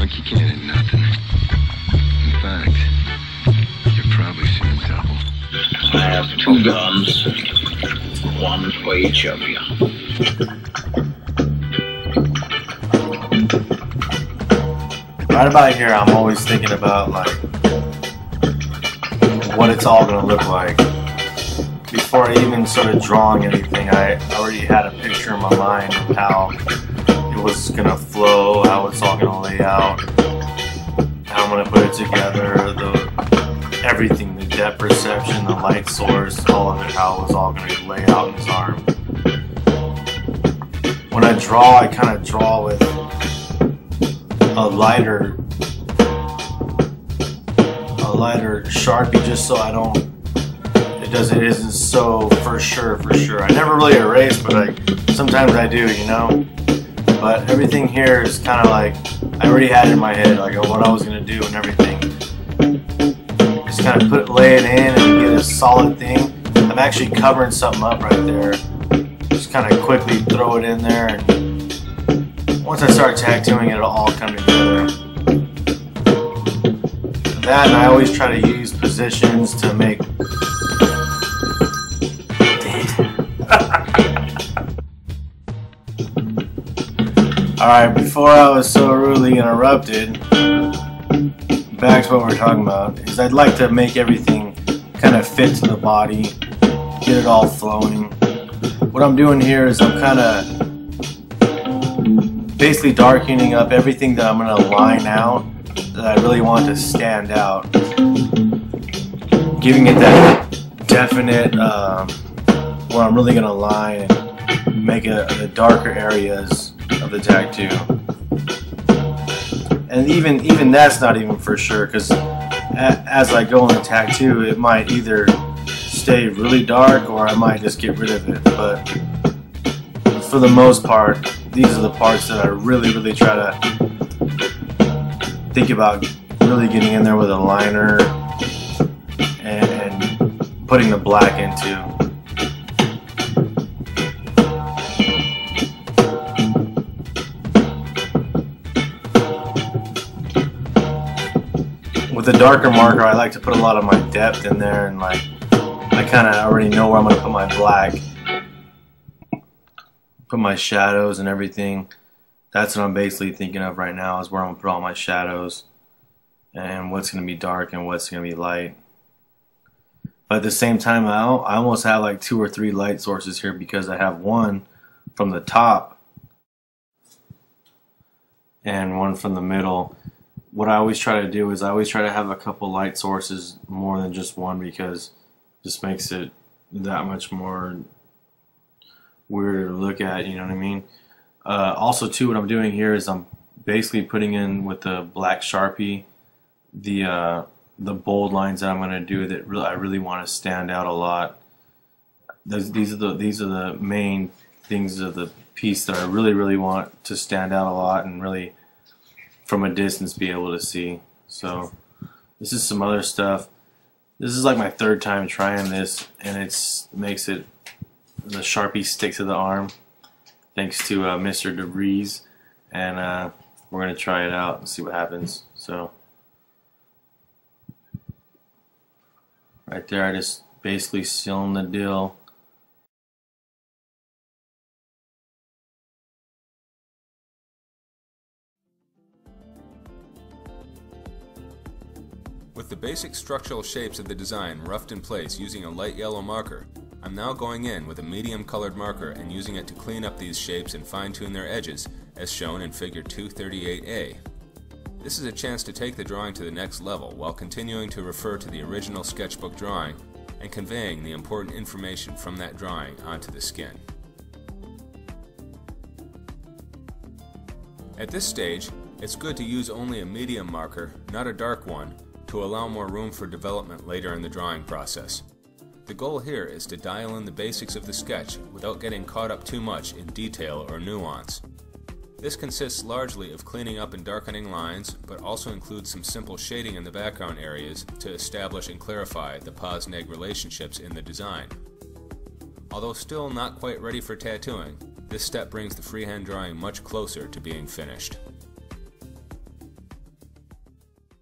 drunk, you can't hit nothing. In fact, you're probably seeing double. I have 2 guns, one for each of you. Right about here, I'm always thinking about like what it's all gonna look like. Before I even started drawing anything, I already had a picture in my mind of how it was gonna flow, how it's all gonna lay out, how I'm gonna put it together, everything, the depth perception, the light source, all of it, how it was all gonna lay out in his arm. When I draw, I kind of draw with a lighter Sharpie, just so I don't, it isn't so for sure. I never really erase, but sometimes I do, you know. But everything here is kind of like, I already had it in my head, like what I was gonna do and everything. Just kind of lay it in and get a solid thing. I'm actually covering something up right there. Just kind of quickly throw it in there, and once I start tattooing it, it'll all come together. That, and I always try to use positions to make. Alright, before I was so rudely interrupted, back to what we're talking about, is I'd like to make everything kind of fit to the body, get it all flowing. What I'm doing here is I'm kind of basically darkening up everything that I'm going to line out that I really want to stand out, giving it that definite where I'm really going to line and make it the darker areas of the tattoo. And even that's not even for sure, because as I go on the tattoo, it might either stay really dark or I might just get rid of it. But for the most part, these are the parts that I really try to think about really getting in there with a liner and putting the black into. With a darker marker, I like to put a lot of my depth in there, and like I kind of already know where I'm going to put my black, put my shadows and everything. That's what I'm basically thinking of right now, is where I'm going to put all my shadows and what's going to be dark and what's going to be light. But at the same time, I almost have like 2 or 3 light sources here, because I have one from the top and one from the middle. What I always try to do is I always try to have a couple light sources more than just one, because it just makes it that much more weirder to look at, you know what I mean? Also too, what I'm doing here is I'm basically putting in with the black Sharpie the bold lines that I'm going to do that I really want to stand out a lot. These are the main things of the piece that I really want to stand out a lot and really from a distance be able to see. So this is some other stuff. This is like my 3rd time trying this, and it makes it, the Sharpie stick to the arm, thanks to Mr. DeVries, and we're gonna try it out and see what happens. So right there, I just basically sealing the deal. With the basic structural shapes of the design roughed in place using a light yellow marker, I'm now going in with a medium colored marker and using it to clean up these shapes and fine-tune their edges, as shown in figure 238A. This is a chance to take the drawing to the next level while continuing to refer to the original sketchbook drawing and conveying the important information from that drawing onto the skin. At this stage, it's good to use only a medium marker, not a dark one, to allow more room for development later in the drawing process. The goal here is to dial in the basics of the sketch without getting caught up too much in detail or nuance. This consists largely of cleaning up and darkening lines, but also includes some simple shading in the background areas to establish and clarify the pos-neg relationships in the design. Although still not quite ready for tattooing, this step brings the freehand drawing much closer to being finished.